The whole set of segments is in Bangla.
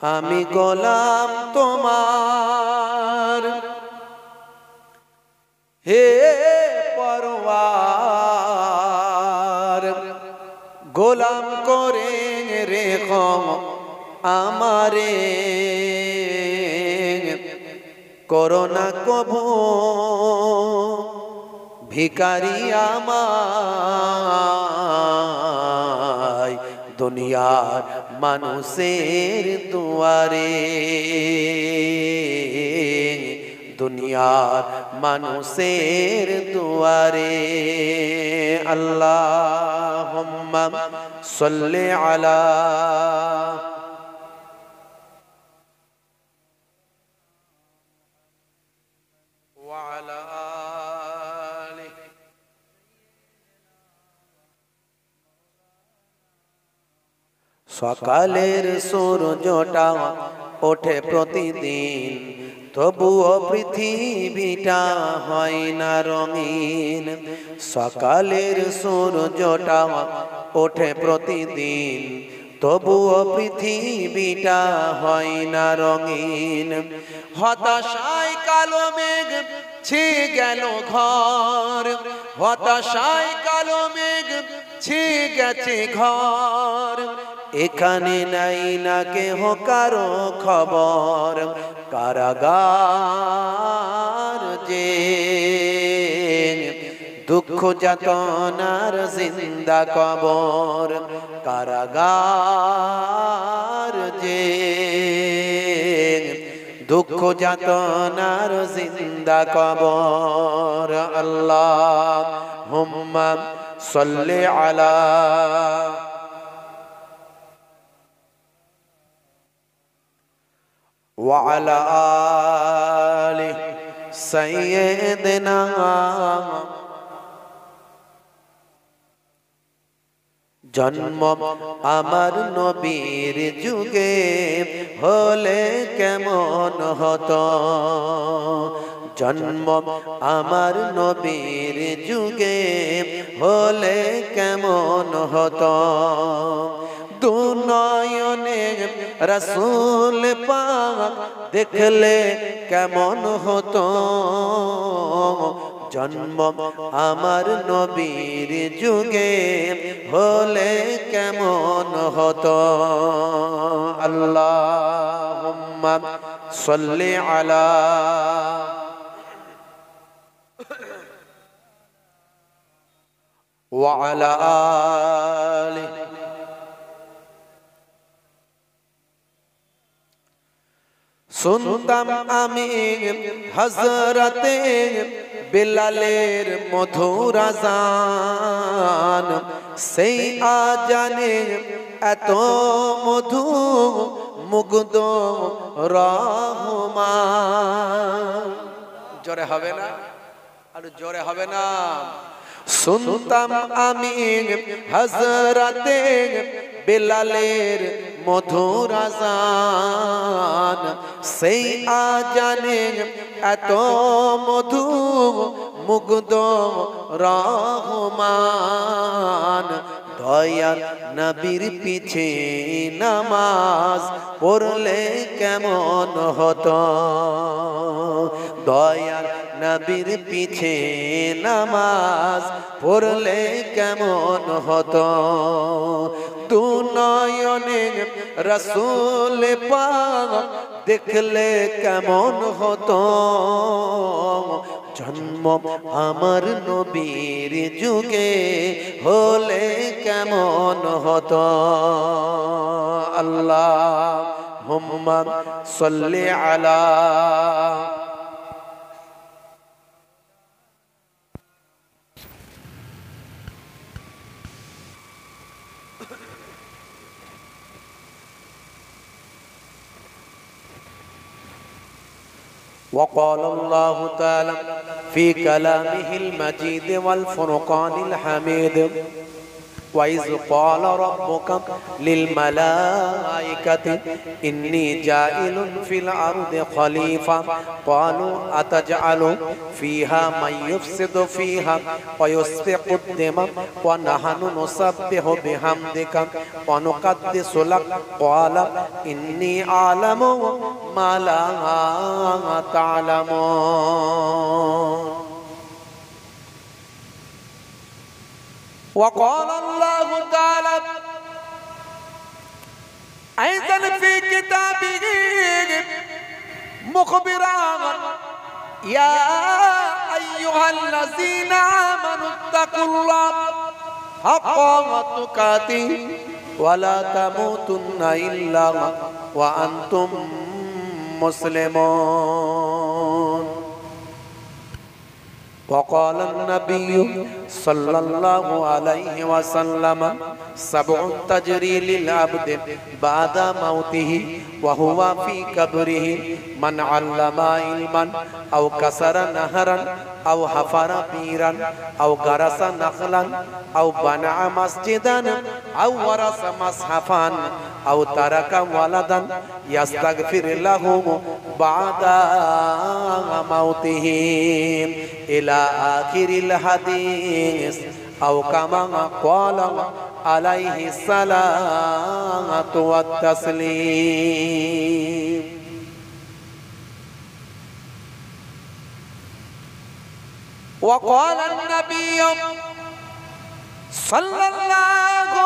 আমি গোলাম তোমার হে পরওয়ার, গোলাম করে রেখো আমারে, করোনা কভু ভিখারি আমায় দুনিয়ার মানুষের দুয়ারে, দুনিয়ার মানুষের দুয়ারে। আল্লাহুম্মা সাল্লি আলা ওয়া আলা আলিহি। সকালের সূর্যটা ওঠে প্রতিদিন, তবুও পৃথিবীটা হয় না রঙিন। সকালের সূর্যটা ওঠে প্রতিদিন, তবুও পৃথিবীটা হয় না রঙিন। হতাশায় কালো মেঘ ছেয়ে গেল ঘর, হতাশায় কালো মেঘ ছেয়ে গেছে ঘর। এখানে নাই না কেহ কারো খবর, কারাগার যে দুঃখ যাতনার জিন্দা কবর, কারাগার যে দুঃখ যাতনার জিন্দা কবর। আল্লাহুম্মা সাল্লি আলা ওয়া আলা আলি সাইয়্যিদিনা। জন্ম আমার নবীর যুগে হলে কেমন হতো, জন্ম আমার নবীর যুগে হলে কেমন হতো। দুনয়নে রাসূল পাক দেখলে কেমন হতো, জন্ম আমার নবীর যুগে হলে কেমন হতো। আল্লাহুম্মা সাল্লি আলা ওয়া আলা আলিহি। শুনতাম আমি হযরতে বেলালের মধুর আযান, সেই আজানে এত মধু মুগ্ধ রহমান। জোরে হবে না? আর জোরে হবে না? শুনতাম আমি হযরতে বেলালের মধুর আযান, সেই আজানে এত মধু মুগ্ধ রহমান। দয়ার নবীর পিছে নামাজ পড়লে কেমন হতো, দয়ার নবীর পিছে নামাজ পড়লে কেমন হতো। দুনয়নে রাসূল পাক দেখলে কেমন হতো, জন্ম আমার নবীর যুগে হলে কেমন হতো। আল্লাহুম্মা সাল্লি আলা وقال الله تعالى في كلامه المجيد والفرقان الحميد وإذ قال ربك للملائكة إني جاعل في الأرض خليفة قالوا أتجعل فيها من يفسد فيها ويسفك الدماء ونحن نسبح بحمدك ونقدس لك قال إني أعلم ما لا تعلمون وقال الله تعالى أيضا في كتابه مخبرا يا أيها الذين آمنوا اتقوا الله حق تقاته ولا تموتن إلا وأنتم مسلمون وقال النبي صلى الله عليه وسلم سبع تجري للعبد بعد موته وهو في قبره من علم علما أو كسر نهرا أو حفر بيرا أو غرس نخلا أو بنى مسجدا أو ورث مصحفا أو ترك ولدا يستغفر له بعد موته إلى آخر الحديث أو كما قال عليه الصلاة والتسليم وقال النبي صلى الله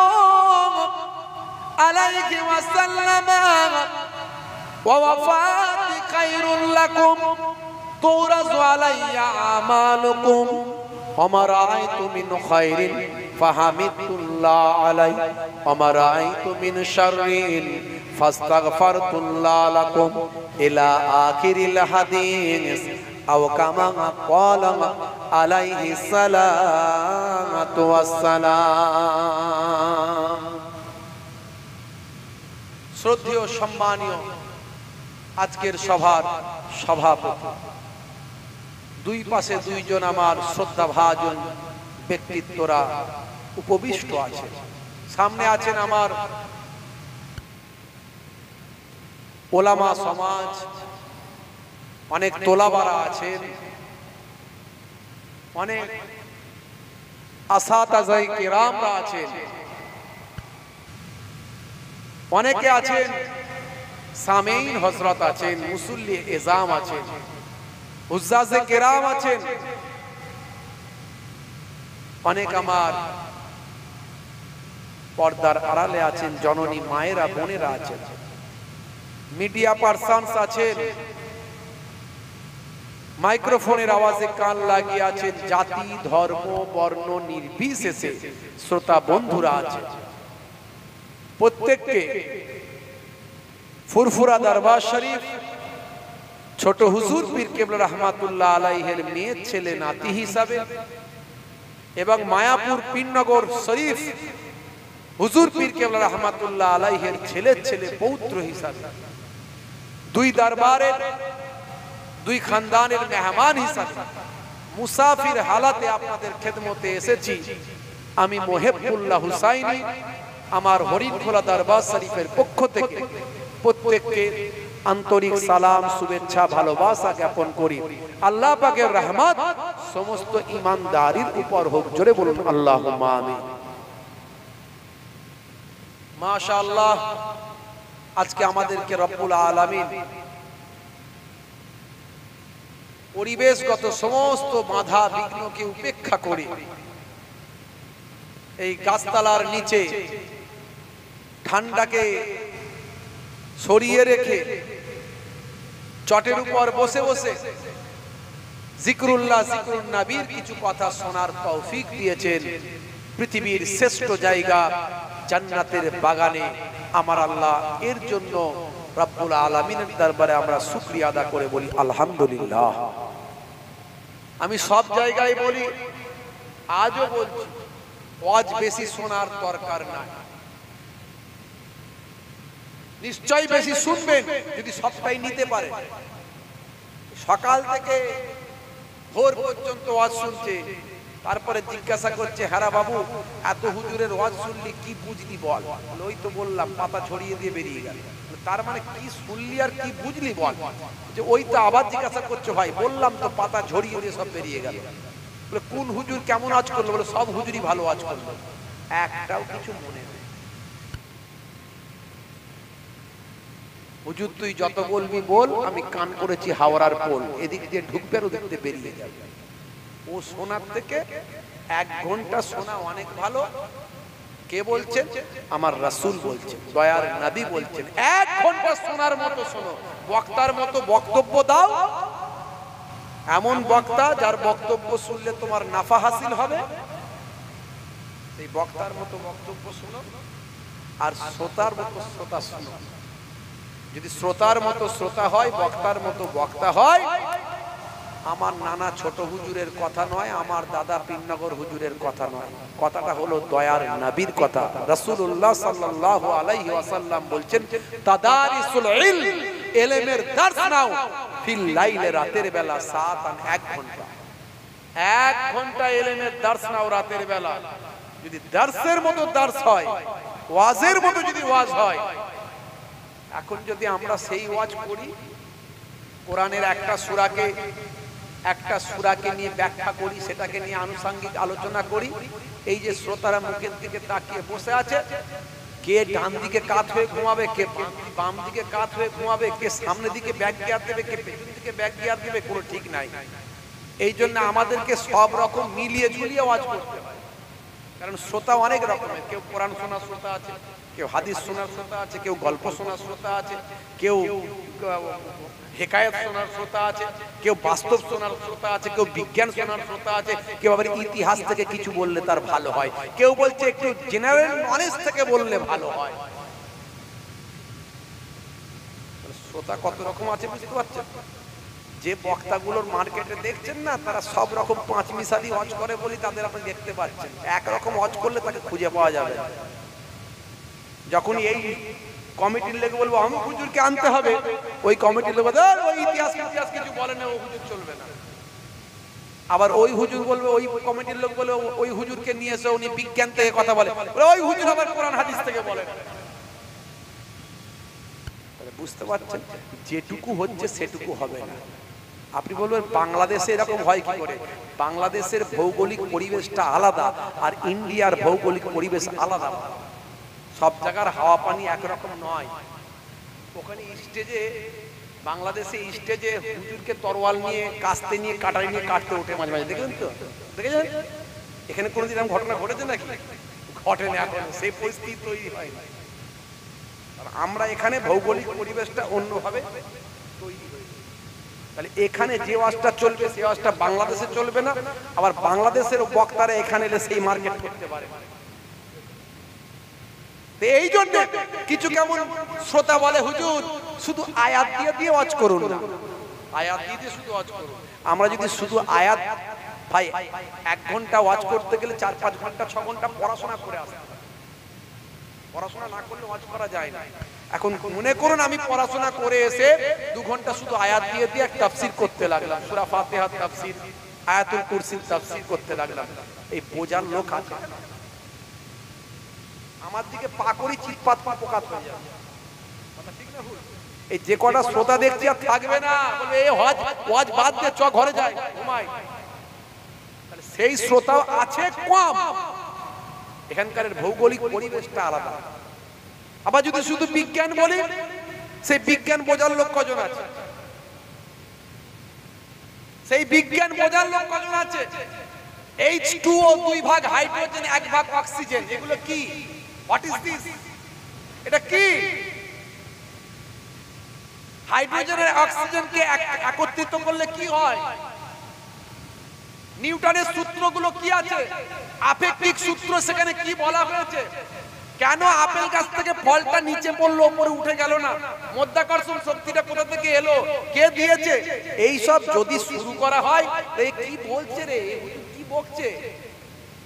عليه وسلم ووفاتي خير لكم تورث علي أعمالكم وما رأيت من خير فحمدت الله عليه وما رأيت من شر فاستغفرت الله لكم إلى آخر الحديث أو كما قال عليه الصلاة والسلام শ্রদ্ধেয় সম্মানীয় আজকের সভার সভাপতি দুই পাশে দুইজন আমার শ্রদ্ধাভাজন ব্যক্তিত্বরা উপবিষ্ট আছে সামনে আছেন আমার ওলামা সমাজ অনেক তোলাবারা আছেন অনেক আসাতাজায়ে কেরামরা আছেন অনেকে আছেন সামেইন হযরত আছেন মুসল্লি এজাম আছেন হুজ্জাজে কেরাম আছেন অনেক আমার পর্দার আড়ালে আছেন জননী মায়েরা বোনেরা আছেন মিডিয়া পারসনস আছেন মাইক্রোফোনের আওয়াজে কান লাগিয়ে আছেন জাতি ধর্ম বর্ণ নির্বিশেষে শ্রোতা বন্ধুরা আছেন প্রত্যেককে ফুরফুরা দরবার শরীফ ছোট হুজুর পীর কেবলা রহমাতুল্লাহ আলাইহির মেয়ে ছেলে নাতি হিসাবে এবং মায়াপুর পীরনগর শরীফ হুজুর পীর কেবলা রহমাতুল্লাহ আলাইহির ছেলে ছেলে পৌত্র হিসাবে দুই দরবারের দুই খানদানের মেহমান হিসাবে মুসাফির হালাতে আপনাদের খেদমতে এসেছি আমি মোহেবুল্লাহ হুসাইনি আমার হরিণখোলা দরবার শরীফের পক্ষ থেকে প্রত্যেককে আন্তরিক সালাম শুভেচ্ছা ভালোবাসা জ্ঞাপন করি আল্লাহ পাকের রহমত সমস্ত ঈমানদারির উপর হোক জোরে বলুন আল্লাহুম্মা আমিন মাশাআল্লাহ আজকে আমাদেরকে রব্বুল আলামিন পরিবেশগত সমস্ত বাধা বিঘ্নকে উপেক্ষা করে এই গাছতলার নিচে ঠান্ডাকে সরিয়ে রেখে চটের উপর বসে বসে জিকরুল্লাহ জিকরুন নবীর কিছু কথা শোনার তৌফিক দিয়েছেন পৃথিবীর শ্রেষ্ঠ জায়গা জান্নাতের বাগানে আমার আল্লাহ এর জন্য রব্বুল আলামিনের দরবারে আমরা শুকরিয়া আদা করে বলি আলহামদুলিল্লাহ আমি সব জায়গায় বলি আজও বলছি ওয়াজ বেশি শোনার দরকার নাই নিশ্চয়ই বেশি শুনবেন যদি সবটাই নিতে পারে সকাল থেকে ভোর পর্যন্ত ওয়াজ শুনছে তারপরে জিজ্ঞাসা করছে, হ্যাঁ বাবু, এত হুজুরের ওয়াজ শুনলি, কি বুঝলি বল? ওই তো বললাম, পাতা ছড়িয়ে দিয়ে বেরিয়ে গেল। তার মানে কি শুনলি আর কি বুঝলি বল? যে ওই তো আবার জিজ্ঞাসা করছো, ভাই বললাম তো, পাতা ঝরিয়ে দিয়ে সব বেরিয়ে গেল। বলে কোন হুজুর কেমন ওয়াজ করলো? বলে সব হুজুরই ভালো ওয়াজ করলো, একটাও কিছু মনে নেই। হুজুর তুই যত বলবি বল, আমি কান করেছি হাওড়ার পোল, এদিক দিয়ে ঢুকবে আর ওদিক দিয়ে বেরিয়ে যাবে। ও শোনার থেকে 1 ঘন্টা শোনা অনেক ভালো। কে বলছেন? আমার রাসূল বলছেন, দয়ার নবী বলছেন, 1 ঘন্টা শোনার মতো শোনো, বক্তার মতো বক্তব্য দাও, এমন বক্তা যার বক্তব্য শুনলে তোমার নাফা হাসিল হবে, সেই বক্তার মতো বক্তব্য শোনো। আর শ্রোতার মতো শ্রোতা শোনো। যদি শ্রোতার মতো শ্রোতা হয়, বক্তার মতো বক্তা হয়, আমার নানা ছোট হুজুরের কথা নয়, আমার দাদা পীরনগর হুজুরের কথা নয়, কথাটা হলো দয়ার নবীর কথা। রাসূলুল্লাহ সাল্লাল্লাহু আলাইহি ওয়াসাল্লাম বলছেন, তাদারিসুল ইলম, ইলমের দর্স নাও, ফিল লাইলে, রাতের বেলা, সাআতান, 1 ঘন্টা, 1 ঘন্টা ইলমের দর্স নাও রাতের বেলা। যদি দর্সের মতো দর্স হয়, ওয়াজের মতো যদি ওয়াজ হয়, এখন যদি আমরা সেই ওয়াজ করি, কোরআনের একটা সূরাকে নিয়ে ব্যাখ্যা করি, সেটাকে নিয়ে আনুষঙ্গিক আলোচনা করি, এই যে শ্রোতারা মুখের দিকে তাকিয়ে বসে আছে, কে ডান দিকে কাত হয়ে ঘুমাবে, কে বাম দিকে কাত হয়ে ঘুমাবে, কে সামনের দিকে ব্যাক গিয়ার দেবে, কে পেছন দিকে ব্যাক গিয়ার দেবে, কোনো ঠিক নাই। এই জন্য আমাদেরকে সব রকম মিলিয়ে ঝুলিয়ে ওয়াজ করতে হয়। কারণ শ্রোতা অনেক রকমের, কেউ কোরআন শোনার শ্রোতা আছে, কেউ হাদিস শোনার শ্রোতা আছে, কেউ গল্প শোনার শ্রোতা আছে, কেউ হেকায়েত শোনার শ্রোতা আছে, কেউ বাস্তব শোনার শ্রোতা আছে, কেউ বিজ্ঞান শোনার শ্রোতা আছে, কেউ আবার ইতিহাস থেকে কিছু বললে তার ভালো হয়, কেউ বলছে একটু জেনারেল নলেজ থেকে বললে ভালো হয়। শ্রোতা কত রকম আছে বুঝতে পারছেন? যে বক্তাগুলোর মার্কেটে দেখছেন না, তারা সব রকম 5 মিশালি ওয়াজ করে বলি তাদের আপনি দেখতে পাচ্ছেন। একরকম ওয়াজ করলে তাকে খুঁজে পাওয়া যাবে। যখন এই কমিটির লোক বলবো অমুক হুজুরকে আনতে হবে, ওই কমিটির লোক বলবে ওই ইতিহাস কিছু বলে না, ও হুজুর চলবে না। আবার ওই হুজুর বলবে, ওই কমিটির লোক বলবে ওই হুজুরকে নিয়ে এসে উনি বিজ্ঞান থেকে কথা বলে, ওই হুজুর আবার কোরআন হাদিস থেকে বলে। বুঝতে পারছেন? যেটুকু হচ্ছে সেটুকু হবে না। আপনি বলবেন বাংলাদেশে এরকম হয় কি করে? বাংলাদেশের ভৌগোলিক পরিবেশটা আলাদা, আর ইন্ডিয়ার ভৌগোলিক পরিবেশ আলাদা। সব জায়গার হাওয়া পানি একরকম নয়। ওখানে স্টেজে, বাংলাদেশে স্টেজে হুজুরকে তরোয়াল নিয়ে, কাস্তে নিয়ে, কাটারি নিয়ে কাটতে ওঠে মাঝে মাঝে, দেখেছেন তো? দেখেছেন? এখানে কোনোদিন এরকম ঘটনা ঘটেছে নাকি? ঘটেনি এখন, সেই পরিস্থিতি তৈরি হয় না। আমরা এখানে ভৌগোলিক পরিবেশটা অন্যভাবে তৈরি হয়েছে। তাহলে এখানে যে ওয়াজটা চলবে সেই ওয়াজটা বাংলাদেশে চলবে না, আবার বাংলাদেশের বক্তারা এখানে এলে সেই মার্কেট করতে পারে। এই জন্য কিছু কেমন শ্রোতা বলে, হুজুর শুধু আয়াত দিয়ে দিয়ে ওয়াজ করুন না, আয়াত দিয়ে দিয়ে শুধু ওয়াজ করুন। আমরা যদি শুধু আয়াত, ভাই 1 ঘন্টা ওয়াজ করতে গেলে 4-5 ঘন্টা 6 ঘন্টা পড়াশোনা করে আসতে হয়। পড়াশোনা না করলে ওয়াজ করা যায় না। এখন মনে করুন আমি পড়াশোনা করে এসে 2 ঘন্টা শুধু আয়াত দিয়ে দিয়ে তাফসীর করতে লাগলাম, সূরা ফাতিহার তাফসীর, আয়াতুল কুরসির তাফসীর করতে লাগলাম, এই বোঝার লোক আছে? আমার দিকে পা করি চিৎপাত পোকাত হয়ে যাবে। কথা ঠিক না ভুল? এই যে কটা শ্রোতা দেখছি আর থাকবে না, বলবে এই ওয়াজ বাদ দিয়ে চ ঘরে যায় ঘুমাই, তাহলে সেই শ্রোতা আছে কম। এখানকার ভৌগোলিক পরিবেশটা আলাদা। আবার যদি শুধু বিজ্ঞান বলি, সেই বিজ্ঞান বোঝার লোক কজন আছে? সেই বিজ্ঞান বোঝার লোক কজন আছে? H2O 2 ভাগ হাইড্রোজেন 1 ভাগ অক্সিজেন, এগুলো কি? What is this? এটা কি? হাইড্রোজেন আর অক্সিজেনকে একত্রিত করলে কি হয়? নিউটনের সূত্রগুলো কি আছে? আপেক্ষিক সূত্র সেখানে কি বলা হয়েছে? কেন আপেল গাছ থেকে ফলটা নিচে পড়লো, উপরে উঠে গেল না? মাধ্যাকর্ষণ শক্তিটা কোথা থেকে এলো? কে দিয়েছে? এই সব যদি শুরু করা হয়, এই কি বলছে রে, হুজুর কি বকছে,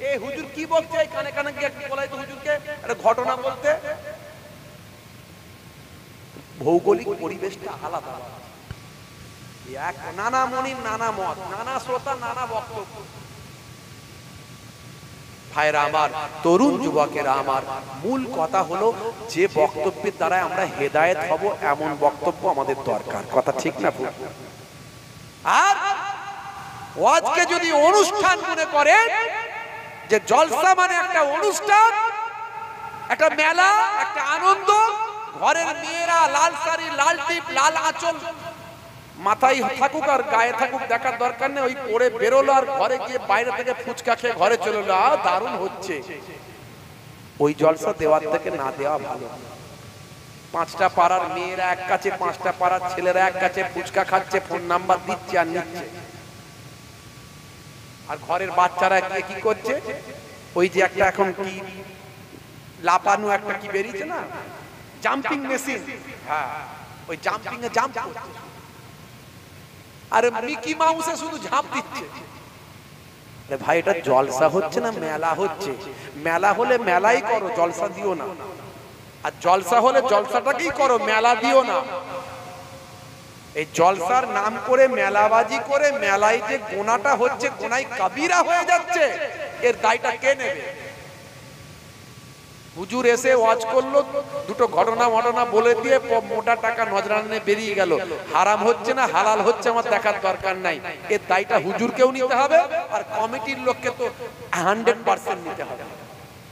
এই হুজুর কি বকছে, কানে কানে গিয়ে বলাই তো হুজুরকে একটা ঘটনা বলতে। ভৌগোলিক পরিবেশটা আলাদা, এক নানা মনির নানা মত, নানা শ্রোতা নানা বক্তব্য। ভাইরা আমার, তরুণ যুবকেরা আমার, মূল কথা হলো যে বক্তব্যের দ্বারা আমরা হেদায়েত হব এমন বক্তব্য আমাদের দরকার। কথা ঠিক না ভুল? আর ওয়াজকে যদি অনুষ্ঠান মনে করে, যে জলসা মানে একটা অনুষ্ঠান, একটা মেলা, একটা আনন্দ, ঘরের মেয়েরা লাল শাড়ি, লাল টিপ, লাল আঁচল মাথায় থাকুক আর গায়ে থাকুক, দেখার দরকার নেই। ওই পরে বেরোলো আর ঘরে গিয়ে বাইরে থেকে ফুচকা খেয়ে ঘরে চলে এলো, দারুণ হচ্ছে। ওই জলসা দেওয়ার থেকে না দেওয়া ভালো। 5টা পাড়ার মেয়েরা এক কাছে, 5টা পাড়ার ছেলেরা এক কাছে ফুচকা খাচ্ছে, ফোন নাম্বার দিচ্ছে আর নিচ্ছে। আর ঘরের বাচ্চারা গিয়ে কি করছে, ওই যে একটা এখন কি লাপানো একটা কি বেরিয়েছে না, জাম্পিং মেশিন, হ্যাঁ ওই জাম্পিং এ জাম্প করছে। আর মিকি মাউসে শুধু ঝাঁপ দিচ্ছে। আরে ভাই, এটা জলসা হচ্ছে না মেলা হচ্ছে? মেলা হলে মেলাই করো, জলসা দিও না। আর জলসা হলে জলসাটাকেই করো, মেলা দিও না। এই জলসার নাম করে মেলাবাজি করে মেলায় যে গোনাটা হচ্ছে, গোনায় কাবিরা হয়ে যাচ্ছে, এর দায়টা কে নেবে? হুজুর এসে ওয়াজ করলো, দুটো ঘটনা বলে দিয়ে মোটা টাকা নজরানে বেরিয়ে গেল। হারাম হচ্ছে না হালাল হচ্ছে আমার দেখার দরকার নাই, এর দায়টা হুজুরকেও নিতে হবে আর কমিটির লোককে তো 100% নিতে হবে,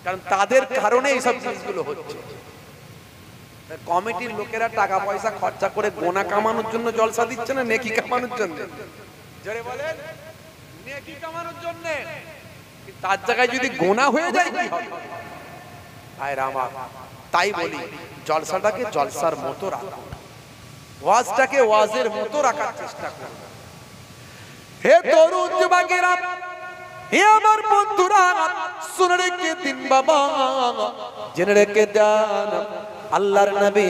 কারণ তাদের কারণে এইসব জিনিসগুলো হচ্ছে। কমিটির লোকেরা টাকা পয়সা খরচা করে গোনা কামানোর জন্য জলসা দিচ্ছে না নেকি কামানোর জন্য? জোরে বলেন, নেকি কামানোর জন্য। তার জায়গায় যদি গোনা হয়ে যায় কি হবে? তাই বলি, জলসাটাকে জলসার মতো রাখো, ওয়াজটাকে ওয়াজের মতো রাখার চেষ্টা করো। হে তরুণ যুবকেরা, হে আমার বন্ধুরা, শুনে রেখে দিন বাবা, জেনে রেখে দেন, আল্লাহর নবী,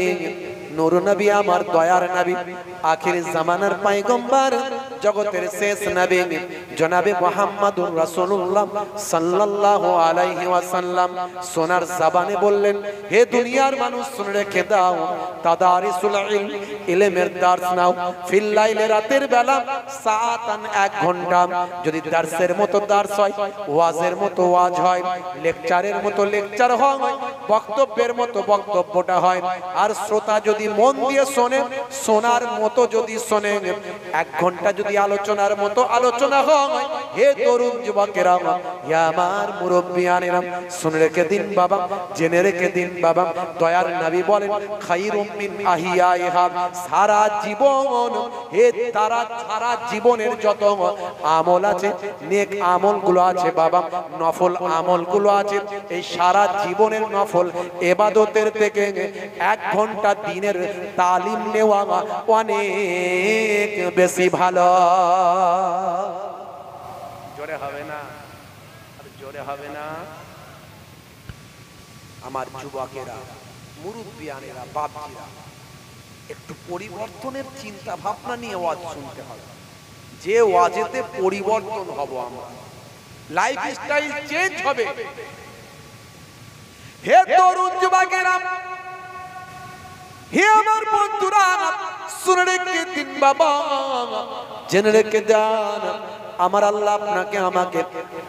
নূর নবী, আমার দয়ার নবী, আখির জামানার পয়গম্বর, জগতের শেষ নবী জনাবে মুহাম্মদুর রাসূলুল্লাহ সাল্লাল্লাহু আলাইহি ওয়াসাল্লাম সোনার জবানে বললেন, হে দুনিয়ার মানুষ শুনে রেখে দাও, তাদারিসুল ইলম, ইলমের দার্স নাও, ফিল লাইলে, রাতের বেলা, সাআতান, 1 ঘন্টা। যদি দার্সের মতো দার্স হয়, ওয়াজের মতো ওয়াজ হয়, লেকচারের মতো লেকচার হয়, বক্তব্যের মতো বক্তব্যটা হয়, আর শ্রোতা যদি মন দিয়ে শোনে, শোনার মতো যদি শোনে, 1 ঘন্টা যদি আলোচনার মতো আলোচনা হয়, হে তরুণ যুবকেরা, হে আমার মুরব্বিয়ানেরা, শুনে রেখে দিন বাবা, জেনে রেখে দিন বাবা, দয়ার নবী বলেন, খায়রুম মিন আহিয়াইহা, সারা জীবন, হে তারা সারা জীবনের যত আমল আছে, নেক আমলগুলো আছে বাবা, নফল আমলগুলো আছে, এই সারা জীবনের নফল ইবাদতের থেকে 1 ঘন্টা দিনের তালিম নেওয়া অনেক বেশি ভালো। জোরে হবে না? আর জোরে হবে না? আমার যুবকেরা, মুরব্বিয়ানেরা, বাপজিরা, একটু পরিবর্তনের চিন্তা ভাবনা নিয়ে ওয়াজ শুনতে হবে। যে ওয়াজেতে পরিবর্তন হব আমরা, লাইফ স্টাইল চেঞ্জ হবে। হে তরুণ যুবকেরা, হে আমার বন্ধুরা, শুনে রেখে দিন বাবা, জেনে রেখে দেন, আমার আল্লাহ আপনাকে আমাকে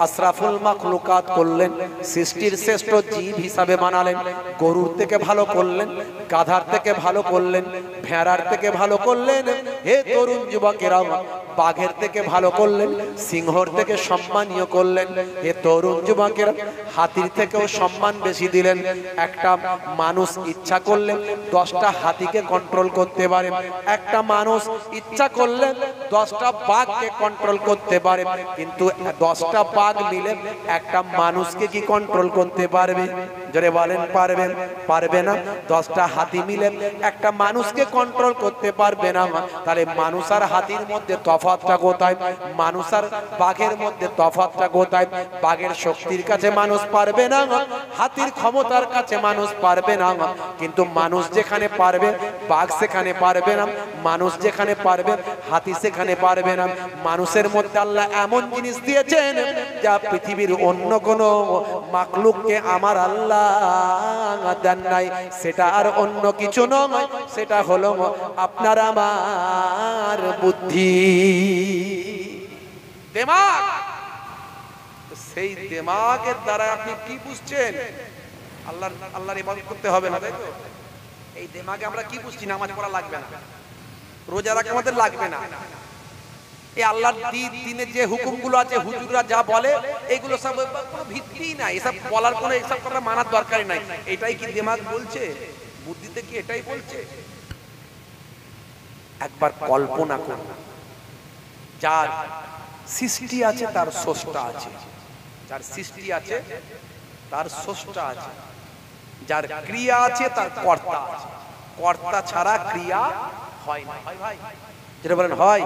আশরাফুল মাখলুকাত করলেন, সৃষ্টির শ্রেষ্ঠ জীব হিসাবে বানালেন। গরুর থেকে ভালো করলেন, গাধার থেকে ভালো করলেন, ভেড়ার থেকে ভালো করলেন। হে তরুণ যুবকেরা, বাঘের থেকে ভালো করলেন, সিংহর থেকে সম্মানীয় করলেন। হে তরুণ যুবকেরা, হাতির থেকেও সম্মান বেশি দিলেন। একটা মানুষ ইচ্ছা করলে 10টা হাতিকে কন্ট্রোল করতে পারে, একটা মানুষ ইচ্ছা করলে 10টা বাঘকে কন্ট্রোল করতে পারে, কিন্তু 10টা বাঘ মিলে একটা মানুষকে কি কন্ট্রোল করতে পারবে? জোরে বলেন, পারবেন? পারবে না। 10টা হাতি মিলে একটা মানুষকে কন্ট্রোল করতে পারবে না। তাহলে মানুষ আর হাতির মধ্যে তফাৎটা কোথায়? মানুষ আর বাঘের মধ্যে তফাৎটা কোথায়? বাঘের শক্তির কাছে মানুষ পারবে না, হাতির ক্ষমতার কাছে মানুষ পারবে না, কিন্তু মানুষ যেখানে পারবে বাঘ সেখানে পারবে না, মানুষ যেখানে পারবে হাতি সেখানে পারবে না। মানুষের মধ্যে আল্লাহ এমন জিনিস দিয়েছেন যা পৃথিবীর অন্য কোনো মাখলুককে আমার আল্লাহ দেন নাই। সেটা আর অন্য কিছু নয়, সেটা হলো আপনার আমার বুদ্ধি, দিমাগ। সেই দিমাগের দ্বারা আপনি কি বুঝছেন? আল্লাহর ইবাদত করতে হবে না, তাই তো? এই দিমাগে আমরা কি বুঝছি? নামাজ পড়া লাগবে না, রোজা রাখা আমাদের লাগবে না, এই আল্লাহর দ্বীনের যে হুকুমগুলো আছে হুজুররা যা বলে এগুলো সব কোনো ভিত্তি নাই, এসব বলার কোনো এসব কথা মানার দরকারই নাই। এটাই কি দিমাগ বলছে? বুদ্ধিতে কি এটাই বলছে? একবার কল্পনা করুন, যার সৃষ্টি আছে তার স্রষ্টা আছে, যার সৃষ্টি আছে তার স্রষ্টা আছে, যার ক্রিয়া আছে তার কর্তা আছে। কর্তা ছাড়া ক্রিয়া হয় না। হয় ভাই? যেটা বলেন হয়।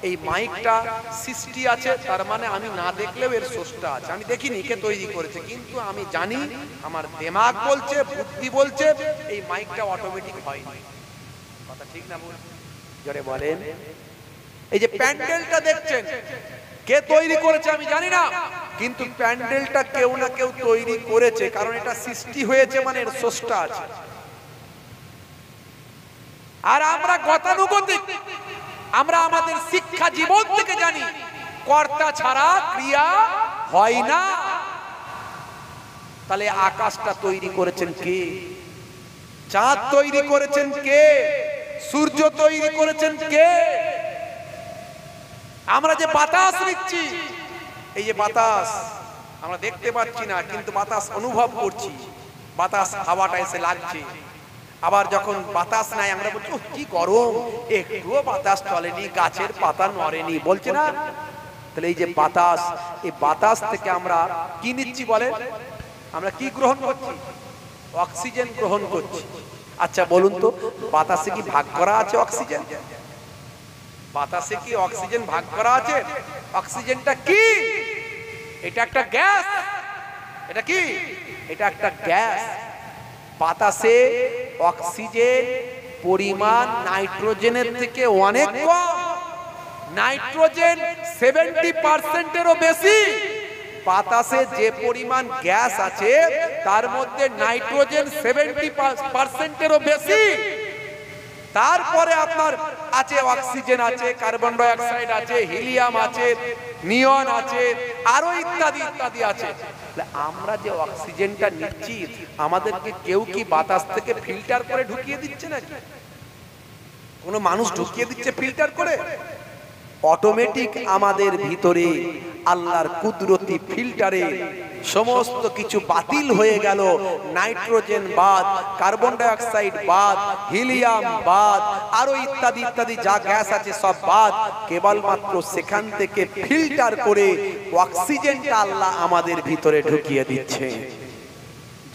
এই মাইকটা সৃষ্টি আছে, তার মানে আমি না দেখলেও এর স্রষ্টা আছে। আমি দেখিনি কে তৈরি করেছে, কিন্তু আমি জানি, আমার দিমাগ বলছে, বুদ্ধি বলছে এই মাইকটা অটোমেটিক হয়নি। কথা ঠিক না বল? জোরে বলেন। এই যে প্যান্ডেলটা দেখছেন, কে তৈরি করেছে আমি জানি না, কিন্তু প্যান্ডেলটা কেউ না কেউ তৈরি করেছে, কারণ এটা সৃষ্টি হয়েছে মানে এর স্রষ্টা আছে। আর আমরা গতানুগতিক, আমরা আমাদের শিক্ষা জীবন থেকে জানি কর্তা ছাড়া ক্রিয়া হয় না। তাহলে আকাশটা তৈরি করেছেন কে? চাঁদ তৈরি করেছেন কে? সূর্য তৈরি করেছেন কে? আমরা যে বাতাস নিচ্ছি, এই যে বাতাস আমরা দেখতে পাচ্ছি না, কিন্তু বাতাস অনুভব করছি, বাতাস হাওয়াটা এসে লাগছে। আবার যখন বাতাস নাই আমরা বলছি কি গরম, একটুও বাতাস চলেনি, গাছের পাতা নড়েনি, বলছে না? তাহলে এই যে বাতাস, এই বাতাস থেকে আমরা কি নিচ্ছি বলেন? আমরা কি গ্রহণ করছি? অক্সিজেন গ্রহণ করছি। আচ্ছা বলুন তো, বাতাসে কি ভাগ করা আছে অক্সিজেন? বাতাসে কি অক্সিজেন ভাগ করা আছে? অক্সিজেনটা কি? এটা একটা গ্যাস। এটা কি? এটা একটা গ্যাস। বাতাসে অক্সিজেন পরিমাণ নাইট্রোজেনের থেকে অনেক কম। নাইট্রোজেন 70%-এরও বেশি। বাতাসে যে পরিমাণ গ্যাস আছে তার মধ্যে নাইট্রোজেন 70%-এরও বেশি। তারপরে আপনার আছে অক্সিজেন আছে, কার্বন ডাই অক্সাইড আছে, হিলিয়াম আছে, নিয়ন আছে, আরো ইত্যাদি ইত্যাদি আছে। আমরা যে অক্সিজেনটা নিচ্ছি, আমাদেরকে কেউ কি বাতাস থেকে ফিল্টার করে ঢুকিয়ে দিচ্ছে নাকি? কোনো মানুষ ঢুকিয়ে দিচ্ছে ফিল্টার করে? অটোমেটিক আমাদের ভিতরে আল্লাহর কুদরতি ফিল্টারে সমস্ত কিছু বাতিল হয়ে গেল। নাইট্রোজেন বাদ, কার্বন ডাই অক্সাইড বাদ, হিলিয়াম বাদ, আরো ইত্যাদি ইত্যাদি যা গ্যাস আছে সব বাদ। কেবলমাত্র সেখান থেকে ফিল্টার করে অক্সিজেনটা আল্লাহ আমাদের ভিতরে ঢুকিয়ে দিচ্ছে।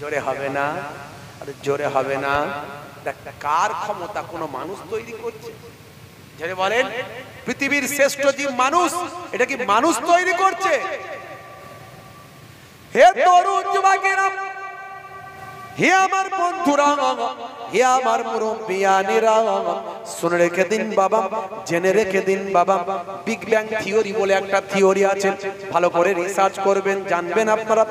জোরে হবে না? আরে জোরে হবে না? কার ক্ষমতা? কোনো মানুষ তৈরি করছে? যারা বলেন পৃথিবীর শ্রেষ্ঠ জীব মানুষ, এটা কি মানুষ তৈরি করছে? হে তরুণ যুবকেরা, হে আমার বন্ধুরা, হে আমার মুরব্বিয়ানেরা, শুনে রেখে দিন বাবা, জেনে রেখে দিন বাবা, বিগ ব্যাং থিওরি বলে একটা থিওরি আছে। ভালো করে রিসার্চ করবেন, জানবেন, আপনারা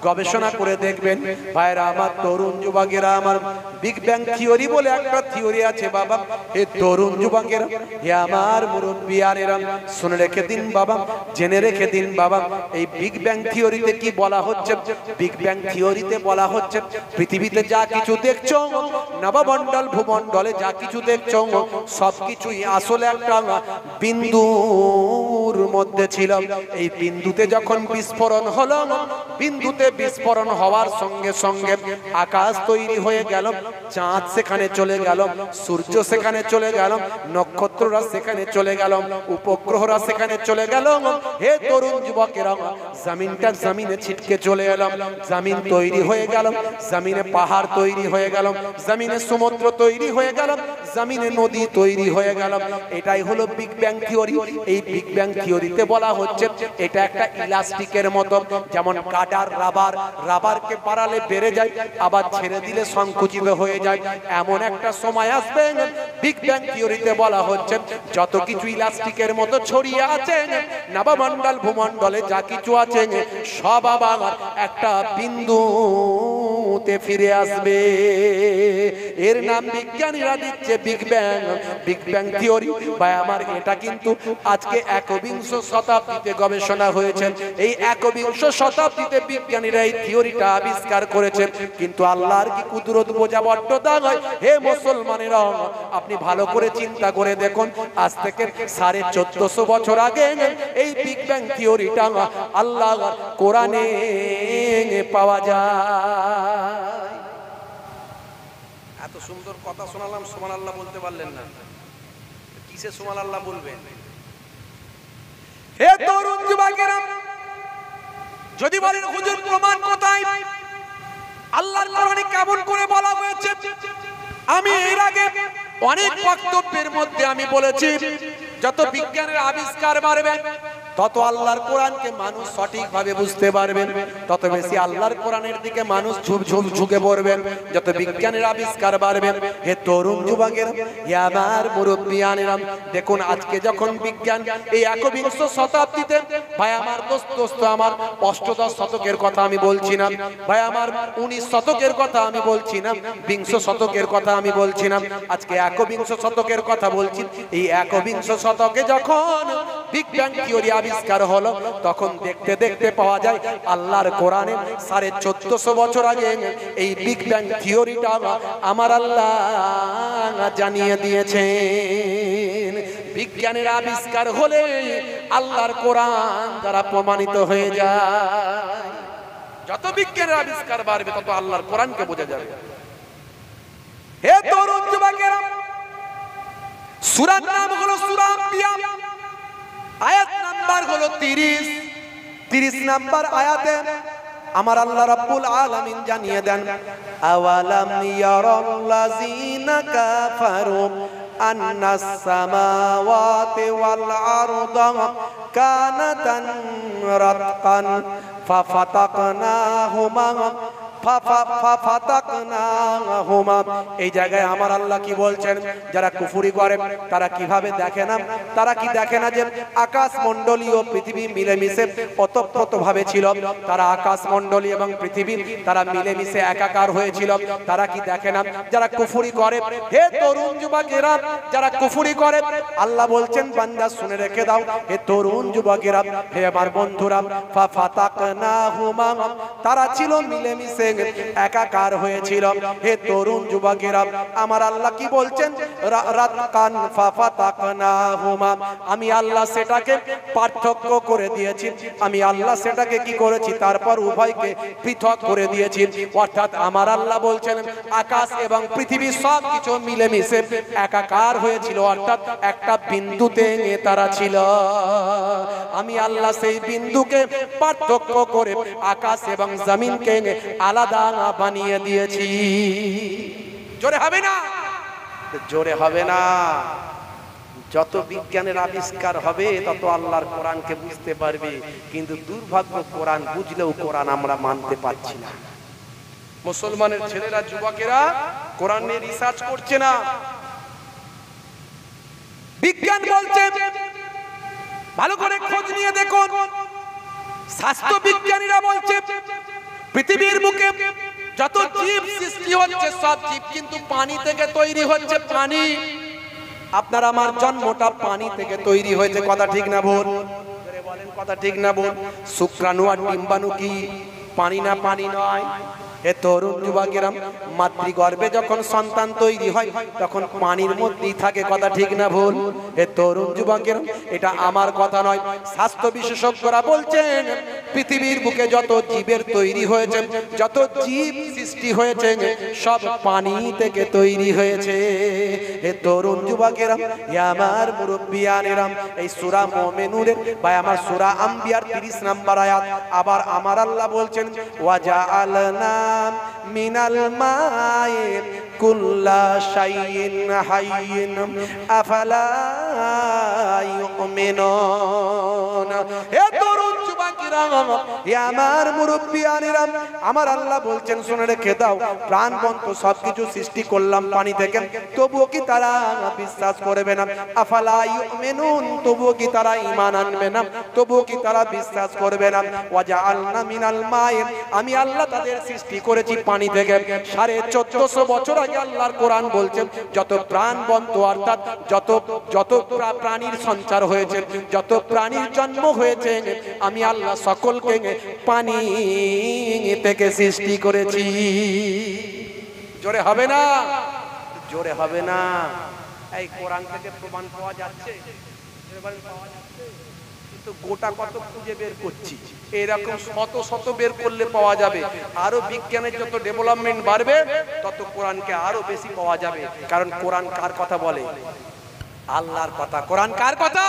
গবেষণা করে দেখবেন। ভাইরা আমার, তরুণ যুবকেরা আমার, বিগ ব্যাং থিওরি বলে একটা থিওরি আছে বাবা। হে তরুণ যুবকেরা, হে আমার মুরব্বিয়ানেরা, শুনে রেখে দিন বাবা, জেনে রেখে দিন বাবা। এই বিগ ব্যাং থিওরিতে কি বলা হচ্ছে? বিগ ব্যাং থিওরিতে বলা হচ্ছে পৃথিবীতে যা কিছু দেখছো, নবমণ্ডল ভূমণ্ডলে যা কিছু দেখছো, সবকিছুই আসলে একটা বিন্দুর মধ্যে ছিল। এই বিন্দুতে যখন বিস্ফোরণ হলো, বিন্দুতে বিস্ফোরণ হওয়ার সঙ্গে সঙ্গে আকাশ তৈরি হয়ে গেল, চাঁদ সেখানে চলে গেল, সূর্য সেখানে চলে গেল, নক্ষত্ররা সেখানে চলে গেল, উপগ্রহরা সেখানে চলে গেল। হে তরুণ যুবকেরা, জমিনটা জমিনে ছিটকে চলে এলাম, জমিন তৈরি হয়ে গেল, জমিনে পাহাড় তৈরি হয়ে গেল, জমিনে সমুদ্র তৈরি হয়ে গেল, জমিনে নদী তৈরি হয়ে গেল। এটাই হলো বিগ ব্যাং থিওরি। এই বিগ ব্যাং থিওরিতে বলা হচ্ছে এটা একটা ইলাস্টিকের মতো, যেমন কাটার রাবার, রাবারকে বাড়ালে বেড়ে যায়, আবার ছেড়ে দিলে সংকুচিত হয়ে যায়। এমন একটা সময় আসবে, বিগ ব্যাং থিওরিতে বলা হচ্ছে যত কিছু ইলাস্টিকের মতো ছড়িয়ে আছে নবমণ্ডল ভূমণ্ডলে, যা কিছু আছে সব আবার একটা বিন্দু শুরুতে ফিরে আসবে। এর নাম বিজ্ঞানীরা দিচ্ছে big bang, big bang theory. ভাই আমার এটা কিন্তু আজকে একবিংশ শতাব্দীতে গবেষণা হয়েছে। এই একবিংশ শতাব্দীতে বিজ্ঞানীরা এই থিওরিটা আবিষ্কার করেছেন। কিন্তু আল্লাহর কি কুদরত বোঝা বড্ড দায়। হে মুসলমানেরা, আপনি ভালো করে চিন্তা করে দেখুন, আজ থেকে 1450 বছর আগে এই বিগ ব্যাং থিওরিটা আল্লাহর কোরআনে পাওয়া যায়। এত সুন্দর কথা শোনালাম, সুবহানাল্লাহ বলতে পারলেন না। কিসে সুবহানাল্লাহ বলবেন? হে তরুণ যুবকেরা, যদি বলেন হুজুর প্রমাণ কোথায়, আল্লাহর কোরআনে কেমন করে বলা হয়েছে? আমি এর আগে অনেক বক্তব্যের মধ্যে আমি বলেছি, যত বিজ্ঞানের আবিষ্কার বাড়বে তত আল্লাহর কোরআনকে মানুষ সঠিকভাবে বুঝতে পারবেন, তত বেশি আল্লাহর কোরআনের দিকে মানুষ ঝুঁকে পড়বেন। যত বিজ্ঞানের আবিষ্কার বাড়বে, হে তরুণ যুবকেরা, হে আমার মুরব্বিয়ানেরা, দেখুন আজকে যখন বিজ্ঞান এই একবিংশ শতাব্দীতে, ভাই আমার দোস্ত আমার অষ্টদশ শতকের কথা আমি বলছি না, ভাই আমার 19 শতকের কথা আমি বলছি না, বিংশ শতকের কথা আমি বলছি না, আজকে একবিংশ শতকের কথা বলছি। এই একবিংশ শতকে যখন বিগ ব্যাং থিওরি আবিষ্কার হলো, তখন দেখতে দেখতে পাওয়া যায় আল্লাহর কোরআনে 1450 বছর আগে এই বিগ ব্যাং থিওরিটা আমার আল্লাহ জানিয়ে দিয়েছেন। বিজ্ঞানের আবিষ্কার হলে আল্লাহর কোরআন দ্বারা প্রমাণিত হয়ে যায়। যত বিজ্ঞানের আবিষ্কার বাড়বে তত আল্লাহর কোরআনকে বোঝা যাবে। হে তরুণ যুবকেরা, সূরার নাম হলো সূরা আম্বিয়া, আয়াত নাম্বার হলো 30 নাম্বার আয়াতে আমার আল্লাহ রাব্বুল আলামিন জানিয়ে দেন, আওয়ালাম ইয়ারাল্লাযিনা কাফারু আন্নাস সামাওয়াতি ওয়াল আরদা কানাতান রাতকান ফাফাতাকনাহুমা। এই জায়গায় আমার আল্লাহ কি বলছেন? যারা কুফরি করে তারা কিভাবে দেখে না, তারা কি দেখে না যে আকাশ মণ্ডলী ও পৃথিবী মিলেমিশে ওতপ্রোত ভাবে ছিল। তারা আকাশ মণ্ডলী এবং পৃথিবী তারা মিলেমিশে একাকার হয়েছিল। তারা কি দেখে না? যারা কুফরি করে, হে তরুণ যুবকেরা, যারা কুফরি করে, আল্লাহ বলছেন বান্দা শুনে রেখে দাও, হে তরুণ যুবকেরা, হে আমার বন্ধুরা, ফাফাতাকনাহুমা, তারা ছিল মিলেমিশে একাকার হয়েছিল। হে তরুণ যুবকেরা, আমার আল্লাহ কি বলছেন? রাতকান ফাফাতাকনাহুমা, আমি আল্লাহ সেটাকে পার্থক্য করে দিয়েছি, আমি আল্লাহ সেটাকে কি করেছি? তারপর উভয়কে পৃথক করে দিয়েছি। অর্থাৎ আমার আল্লাহ বলছেন আকাশ এবং পৃথিবী সব কিছু মিলেমিশে একাকার হয়েছিল, অর্থাৎ একটা বিন্দুতে তারা ছিল। আমি আল্লাহ সেই বিন্দুকে পার্থক্য করে আকাশ এবং জমিনকে আলাদা বানিয়ে দিয়েছি। জোরে হবে না? জোরে হবে না। যত বিজ্ঞানের আবিষ্কার হবে তত আল্লাহর কোরআনকে বুঝতে পারবে। কিন্তু দুর্ভাগ্য, কোরআন বুঝলেও কোরআন আমরা মানতে পারছি না। মুসলমানের ছেলেরা, যুবকেরা কোরআন নিয়ে রিসার্চ করছে না। বিজ্ঞান বলছে, ভালো করে খোঁজ নিয়ে দেখুন, স্বাস্থ্য বিজ্ঞানীরা বলছে পৃথিবীর বুকে যত জীব সৃষ্টি হচ্ছে সব জীব কিন্তু পানি থেকে তৈরি হচ্ছে। পানি, আপনার আমার জন্মটা পানি থেকে তৈরি হয়েছে, কথা ঠিক না ভুল? বলেন কথা ঠিক না ভুল? শুক্রাণু আর ডিম্বাণু কি পানি না পানি নয়? হে তরুণ যুবকেরা, মাতৃগর্ভে যখন সন্তান তৈরি হয় তখন পানির মধ্যেই থাকে, কথা ঠিক না ভুল? হে তরুণ যুবকেরা, এটা আমার কথা নয়, স্বাস্থ্য বিশেষজ্ঞরা বলছেন পৃথিবীর বুকে যত জীবের তৈরি হয়েছে, যত জীব সৃষ্টি হয়েছে সব পানি থেকে তৈরি হয়েছে। হে তরুণ যুবকেরা, হে আমার মুরব্বিয়ানেরা, এই সূরা মুমিনুনের বা আমার সূরা আম্বিয়ার 30 নম্বর আয়াত আবার আমার আল্লাহ বলছেন, ওয়াজআলনা মিনাল মাই কুল্লা শাইইন হাইয়িন আফালা ইউমিনুন। হে তরুণ যুবকেরা, বাবাজিরা, এ আমার মুরব্বিয়ানেরা, আমার আল্লাহ বলছেন শুনে রেখে দাও, প্রাণবন্ত সবকিছু সৃষ্টি করলাম পানি থেকে, তবুও কি তারা বিশ্বাস করবে না? আফালা ইউমিনুন, তবুও কি তারা ঈমান আনবে না? তবুও কি তারা বিশ্বাস করবে না? ওয়াজআলনা মিনাল মাই, আমি আল্লাহ তাদের সৃষ্টি করেছি পানি থেকে। 1450 বছর আগে আল্লাহর কোরআন বলছেন যত প্রাণবন্ত অর্থাৎ যত প্রাণীর সঞ্চার হয়েছে, যত প্রাণীর জন্ম হয়েছে, আমি আল্লাহ সকলকে পানি থেকে সৃষ্টি করেছি। জোরে হবে না? জোরে হবে না? এই কোরআন থেকে প্রমাণ পাওয়া যাচ্ছে, কিন্তু গোটা কত খুঁজে বের করছি, এরকম শত শত বের করলে পাওয়া যাবে। আরো বিজ্ঞানের যত ডেভেলপমেন্ট বাড়বে তত কোরআনকে আরো বেশি পাওয়া যাবে। কারণ কোরআন কার কথা বলে? আল্লাহর কথা। কোরআন কার কথা?